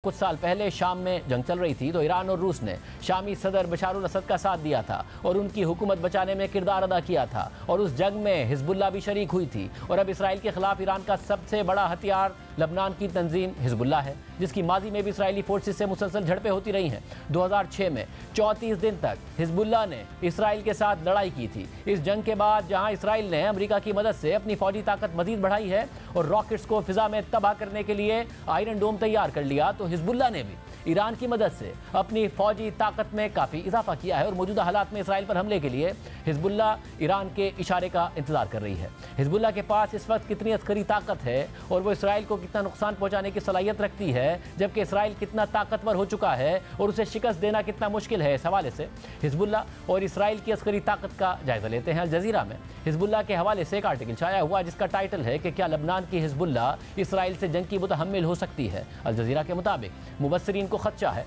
कुछ साल पहले शाम में जंग चल रही थी तो ईरान और रूस ने शामी सदर बशारुल असद का साथ दिया था और उनकी हुकूमत बचाने में किरदार अदा किया था और उस जंग में हिजबुल्लाह भी शरीक हुई थी। और अब इसराइल के खिलाफ ईरान का सबसे बड़ा हथियार लबनान की तंजीम हिजबुल्लाह है, जिसकी माजी में भी इसराइली फोर्सेस से मुसलसल झड़पें होती रही हैं। 2006 में 34 दिन तक हिजबुल्लाह ने इसराइल के साथ लड़ाई की थी। इस जंग के बाद जहां इसराइल ने अमेरिका की मदद से अपनी फौजी ताकत मजीद बढ़ाई है और रॉकेट्स को फिजा में तबाह करने के लिए आयरन डोम तैयार कर लिया, तो हिजबुल्लाह ने भी ईरान की मदद से अपनी फौजी ताकत में काफ़ी इजाफा किया है और मौजूदा हालात में इसराइल पर हमले के लिए हिजबुल्लाह ईरान के इशारे का इंतजार कर रही है। हिजबुल्लाह के पास इस वक्त कितनी अस्करी ताकत है और वो इसराइल को कितना नुकसान पहुंचाने की सलाहियत रखती है, जबकि इसराइल कितना ताकतवर हो चुका है और उसे शिकस्त देना कितना मुश्किल है, इस हवाले से हिजबुल्लाह और इसराइल की अस्करी ताकत का जायजा लेते हैं। अल जजीरा में हिजबुल्लाह के हवाले से एक आर्टिकल छाया हुआ जिसका टाइटल है कि क्या लबनान की हिजबुल्लाह इसराइल से जंग की मुतहम्मिल हो सकती है। अल जजीरा के मुताबिक मुबस्सिरीन को खदशा है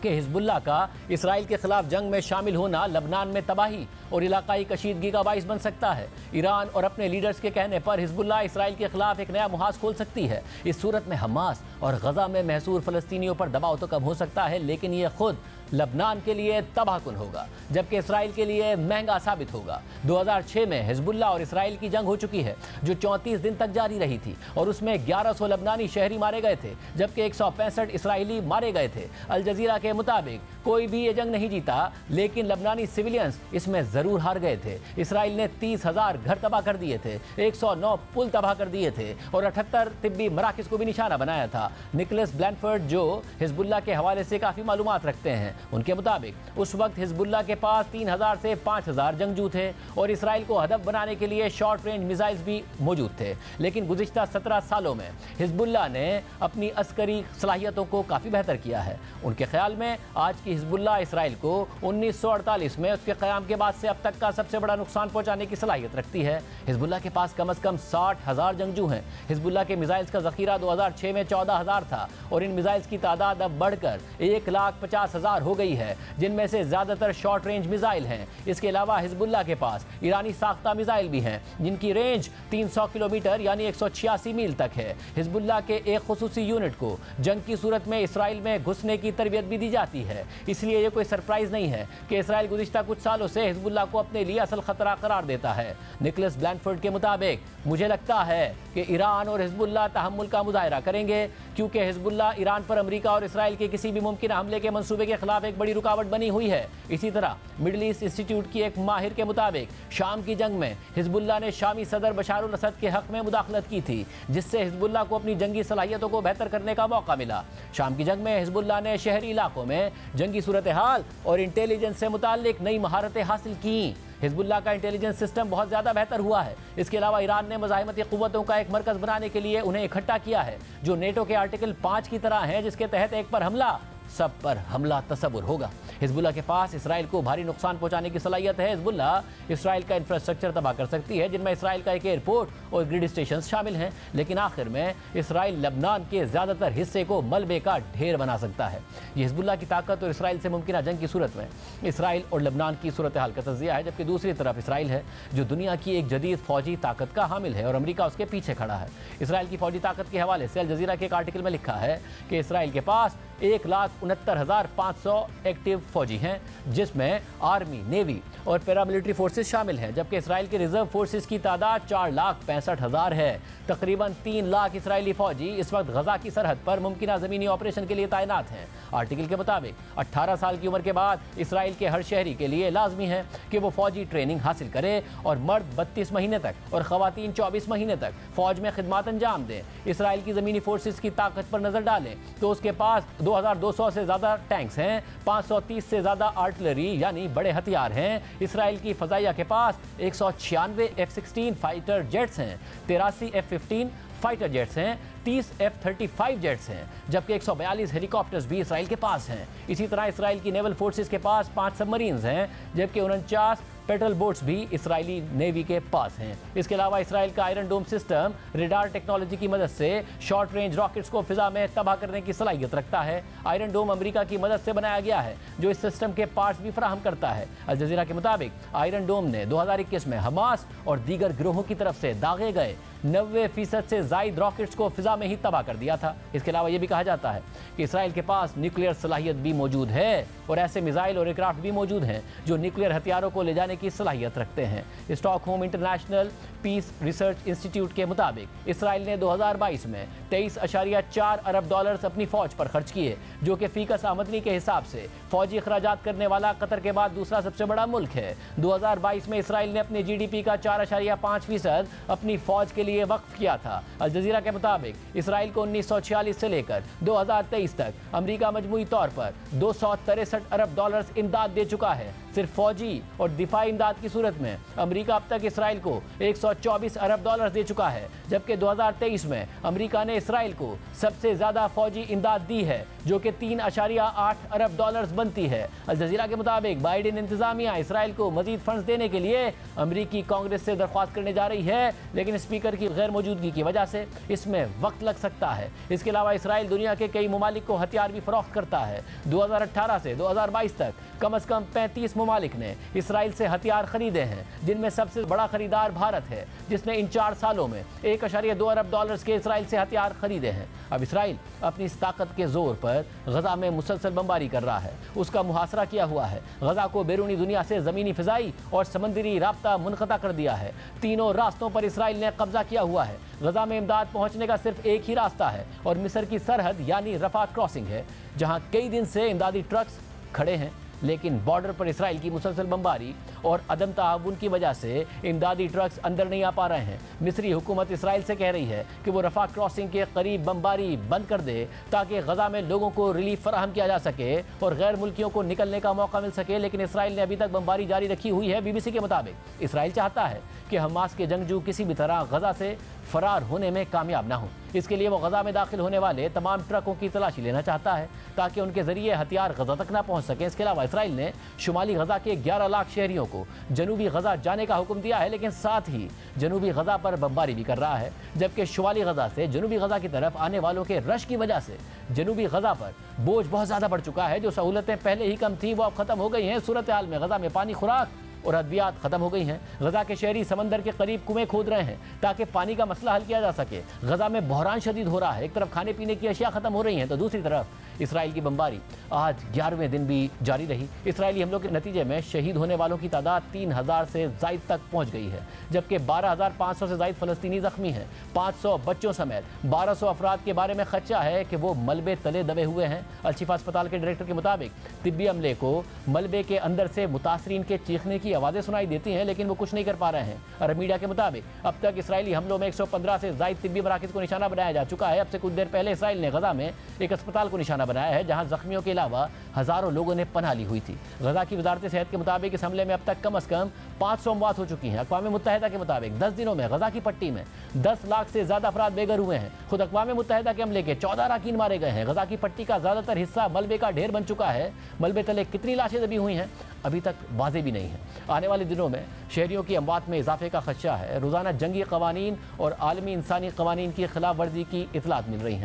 कि हिजबुल्लाह का इसराइल के खिलाफ जंग में शामिल होना लबनान में तबाही और इलाकाई कशीदगी का बाइस बन सकता है। ईरान और अपने लीडर्स के कहने पर हिजबुल्लाह इसराइल के खिलाफ एक नया मुहाज खोल सकती है। इस सूरत में हमास और गजा में महसूर फ़लस्तीनियों पर दबाव तो कम हो सकता है, लेकिन यह खुद लबनान के लिए तबाहकुन होगा, जबकि इसराइल के लिए महंगा साबित होगा। 2006 में हिजबुल्लाह और इसराइल की जंग हो चुकी है जो 34 दिन तक जारी रही थी और उसमें 1100 लबनानी शहरी मारे गए थे, जबकि 165 इसराइली मारे गए थे। अल जजीरा के मुताबिक कोई भी ये जंग नहीं जीता, लेकिन लबनानी सिविलियंस इसमें जरूर हार गए थे। इसराइल ने 30,000 घर तबाह कर दिए थे, 109 पुल तबाह कर दिए थे और 78 तिब्बी मराकज़ को भी निशाना बनाया था। निकोलस ब्लैनफोर्ड, जो हिजबुल्लाह के हवाले से काफ़ी मालूमात रखते हैं, उनके मुताबिक उस वक्त हिजबुल्लाह के पास 3000 से 5000 जंगजू थे और इसराइल को हदफ बनाने के लिए शॉर्ट रेंज मिसाइल्स भी मौजूद थे। लेकिन गुज़िश्ता 17 सालों में हिजबुल्लाह ने अपनी अस्करी सलाहियतों को काफ़ी बेहतर किया है। उनके ख्याल में आज की हिजबुल्लाह इसराइल को 1948 में उसके क़याम के बाद से अब तक का सबसे बड़ा नुकसान पहुँचाने की सलाहियत रखती है। हिजबुल्लाह के पास कम अज़ कम 60,000 जंगजू हैं। हिजबुल्लाह के मिसाइल्स का ज़ख़ीरा 2006 में 14,000 था और इन मिसाइल्स की तादाद अब बढ़कर 1,50,000 हो गई है, जिनमें से ज्यादातर शॉर्ट रेंज मिसाइल हैं। इसके अलावा हिजबुल्लाह के पास ईरानी साख्ता मिसाइल भी हैं, जिनकी रेंज 300 किलोमीटर यानी 186 मील तक है। हिजबुल्लाह के एक खुसूसी यूनिट को जंग की सूरत में इसराइल में घुसने की तरबियत भी दी जाती है, इसलिए ये कोई सरप्राइज नहीं है कि इसराइल गुज़िश्ता कुछ सालों से हिजबुल्लाह को अपने लिए असल खतरा करार देता है। निकोलस ब्लैनफोर्ड के मुताबिक मुझे लगता है कि ईरान और हिजबुल्लाह तहम्मुल का मुजाहरा करेंगे, क्योंकि हिजबुल्लाह ईरान पर अमेरिका और इसराइल के किसी भी मुमकिन हमले के मंसूबे के खिलाफ एक बड़ी रुकावट बनी हुई है। इसी तरह मिडल ईस्ट इंस्टीट्यूट की एक माहिर के मुताबिक शाम की जंग में हिजबुल्लाह ने शामी सदर बशारुल असद के हक में मुदाखलत की थी, जिससे हिजबुल्लाह को अपनी जंगी सलाहियतों को बेहतर करने का मौका मिला। शाम की जंग में हिजबुल्लाह ने शहरी इलाकों में जंगी सूरत हाल और इंटेलिजेंस से मुताल्लिक नई महारतें हासिल की। हिजबुल्लाह का इंटेलिजेंस सिस्टम बहुत ज़्यादा बेहतर हुआ है। इसके अलावा ईरान ने मज़ाहिमती क़ुव्वतों का एक मरकज़ बनाने के लिए उन्हें इकट्ठा किया है, जो नेटो के आर्टिकल 5 की तरह है, जिसके तहत एक पर हमला सब पर हमला तसव्वुर होगा। हिजबुल्लाह के पास इसराइल को भारी नुकसान पहुंचाने की सलाहियत है। हिजबुल्लाह इसराइल का इंफ्रास्ट्रक्चर तबाह कर सकती है, जिनमें इसराइल का एक एयरपोर्ट और ग्रिड स्टेशन शामिल हैं, लेकिन आखिर में इसराइल लबनान के ज़्यादातर हिस्से को मलबे का ढेर बना सकता है। ये हिजबुल्लाह की ताकत और इसराइल से मुमकिन जंग की सूरत में इसराइल और लबनान की सूरत हाल का तज़िया है, जबकि दूसरी तरफ इसराइल है जो दुनिया की एक जदीद फौजी ताकत का हामिल है और अमेरिका उसके पीछे खड़ा है। इसराइल की फौजी ताकत के हवाले से अल जजीरा के एक आर्टिकल में लिखा है कि इसराइल के पास 1,69,500 एक्टिव फौजी हैं, जिसमें आर्मी, नेवी और पैरामिलिट्री फोर्सेस शामिल हैं, जबकि इसराइल के रिजर्व फोर्सेस की तादाद 4,65,000 है। तकरीबन 3 लाख इसराइली फौजी इस वक्त गजा की सरहद पर मुमकिन ज़मीनी ऑपरेशन के लिए तैनात हैं। आर्टिकल के मुताबिक 18 साल की उम्र के बाद इसराइल के हर शहरी के लिए लाजमी है कि वो फौजी ट्रेनिंग हासिल करे और मर्द 32 महीने तक और ख़वातीन 24 महीने तक फौज में खिदमत अंजाम दें। इसराइल की ज़मीनी फोर्सेस की ताकत पर नज़र डालें तो उसके पास 2,200 से ज़्यादा टैंक्स हैं, 530 से ज़्यादा आर्टिलरी यानी बड़े हथियार हैं। इसराइल की फ़ज़ाइया के पास 196 F-16 फाइटर जेट्स हैं, 83 F-15 फाइटर जेट्स हैं, 30 F-35 जेट्स हैं, जबकि 142 हेलीकॉप्टर्स भी इसराइल के पास हैं। इसी तरह इसराइल की नेवल फोर्सेस के पास 5 सबमरीन्स हैं, जबकि 49 पेट्रोल बोट्स भी इसराइली नेवी के पास हैं। इसके अलावा इसराइल का आयरन डोम सिस्टम रेडार टेक्नोलॉजी की मदद से शॉर्ट रेंज रॉकेट्स को फिजा में तबाह करने की सलाहियत रखता है। आयरन डोम अमेरिका की मदद से बनाया गया है, जो इस सिस्टम के पार्ट्स भी फराहम करता है। अल जजीरा के मुताबिक आयरन डोम ने 2021 में हमास और दीगर गिरोहों की तरफ से दागे गए 90% से ज़ायद रॉकेट्स को फिजा में ही तबाह कर दिया था। इसके अलावा यह भी कहा जाता है कि इसराइल के पास न्यूक्लियर सलाहियत भी मौजूद है और ऐसे मिसाइल और एयरक्राफ्ट भी मौजूद हैं जो न्यूक्लियर हथियारों को ले जाने की सलाहियत रखते हैं। Stockholm international peace research institute के मुताबिक इसराइल ने 2022 में 23.4 अरब डॉलर्स अपनी फौज पर खर्च किए, जो कि फीकस आमदनी के हिसाब से फौजी अखराजात करने वाला कतर के बाद दूसरा सबसे बड़ा मुल्क है। 2022 में इसराइल ने अपनी GDP का 4.5% अपनी फौज के लिए वक्फ किया था। अल जजीरा के मुताबिक इसराइल को 1946 से लेकर 2023 तक अमेरिका मजमूई तौर पर 263 अरब डॉलर्स इमदाद दे चुका है। सिर्फ फौजी और दिफाई इमदाद की सूरत में अमेरिका अब तक इसराइल को 124 अरब डॉलर दे चुका है, जबकि 2023 में अमेरिका ने इसराइल को सबसे ज़्यादा फौजी इमदाद दी है, जो कि 3.8 अरब डॉलर्स बनती है। अल जजीरा के मुताबिक बाइडेन इंतजामिया इसराइल को मजीद फंड्स देने के लिए अमेरिकी कांग्रेस से दरख्वास्त करने जा रही है, लेकिन स्पीकर की गैर मौजूदगी की वजह से इसमें वक्त लग सकता है। इसके अलावा इसराइल दुनिया के कई ममालिक को हथियार भी फरोख्त करता है। 2018 से 2022 तक कम से कम 35 ममालिक ने इसराइल से हथियार खरीदे हैं, जिनमें सबसे बड़ा खरीदार भारत है, जिसने इन 4 सालों में 1.2 अरब डॉलर्स के इसराइल से हथियार खरीदे हैं। अब इसराइल अपनी इस ताकत के जोर पर गजा में मुसलसल बमबारी कर रहा है, उसका मुहासरा किया हुआ है। गजा को बैरूनी दुनिया से ज़मीनी फ़िज़ाई और समंदरी राब्ता मुनक़ता कर दिया है। तीनों रास्तों पर इसराइल ने कब्जा किया हुआ है। गजा में इमदाद पहुंचने का सिर्फ एक ही रास्ता है और मिस्र की सरहद यानी रफा क्रॉसिंग है, जहां कई दिन से इमदादी ट्रक्स खड़े हैं, लेकिन बॉर्डर पर इसराइल की मुसलसल बमबारी और अदम ताउन की वजह से इमदादी ट्रक्स अंदर नहीं आ पा रहे हैं। मिस्री हुकूमत इसराइल से कह रही है कि वो रफा क्रॉसिंग के करीब बमबारी बंद कर दे, ताकि गजा में लोगों को रिलीफ फराहम किया जा सके और गैर मुल्कियों को निकलने का मौका मिल सके, लेकिन इसराइल ने अभी तक बमबारी जारी रखी हुई है। BBC के मुताबिक इसराइल चाहता है कि हमास के जंगजू किसी भी तरह गजा से फरार होने में कामयाब ना हो। इसके लिए वो गजा में दाखिल होने वाले तमाम ट्रकों की तलाशी लेना चाहता है, ताकि उनके जरिए हथियार गजा तक ना पहुंच सके। इसके अलावा इसराइल ने शुमाली गजा के 11 लाख शहरियों को जनूबी गजा जाने का हुक्म दिया है, लेकिन साथ ही जनूबी गजा पर बमबारी भी कर रहा है, जबकि शुमाली गजा से जनूबी गजा की तरफ आने वालों के रश की वजह से जनूबी गजा पर बोझ बहुत ज़्यादा बढ़ चुका है। जो सहूलतें पहले ही कम थी वो अब ख़त्म हो गई हैं। सूरत हाल में गजा में पानी, खुराक और अद्वियात खत्म हो गई हैं। गजा के शहरी समंदर के करीब कुएं खोद रहे हैं ताकि पानी का मसला हल किया जा सके। गजा में बहरान शदीद हो रहा है। एक तरफ खाने पीने की अशिया खत्म हो रही हैं, तो दूसरी तरफ इसराइल की बमबारी आज 11वें दिन भी जारी रही। इसराइली हमलों के नतीजे में शहीद होने वालों की तादाद 3000 से ज़ायद तक पहुंच गई है, जबकि 12,500 से ज़ायद फ़लस्तीनी ज़ख्मी हैं। 500 बच्चों समेत 1200 अफराद के बारे में खदशा है कि वो मलबे तले दबे हुए हैं। अल-शिफा अस्पताल के डायरेक्टर के मुताबिक तिब्बी अमले को मलबे के अंदर से मुतासरीन के चीखने की आवाज़ें सुनाई देती हैं, लेकिन वो कुछ नहीं कर पा रहे हैं। अरब मीडिया के मुताबिक अब तक इसराइली हमलों में 115 से ज़ायद तिब्बी मराकज़ को निशाना बनाया जा चुका है। अब से कुछ देर पहले इसराइल ने गजा में एक अस्पताल को निशाना बनाया है, जहां जख्मियों के अलावा हज़ारों लोगों ने पनाह ली हुई थी। गजा की वजारत सेहत के मुताबिक इस हमले में अब तक कम से कम 500 मौत हो चुकी हैं। अक़वाम मुत्तहिदा के मुताबिक 10 दिनों में गजा की पट्टी में 10 लाख से ज़्यादा अफराद बेघर हुए हैं। खुद अक़वाम मुत्तहिदा के हमले के 14 अरकान मारे गए हैं। गजा की पट्टी का ज़्यादातर हिस्सा मलबे का ढेर बन चुका है। मलबे तले कितनी लाशें दबी हुई हैं अभी तक वाज़ेह भी नहीं है। आने वाले दिनों में शहरियों की अमवात में इजाफे का खदशा है। रोज़ाना जंगी कवानीन और आलमी इंसानी कवानीन की खिलाफ वर्जी की इतलात मिल रही हैं।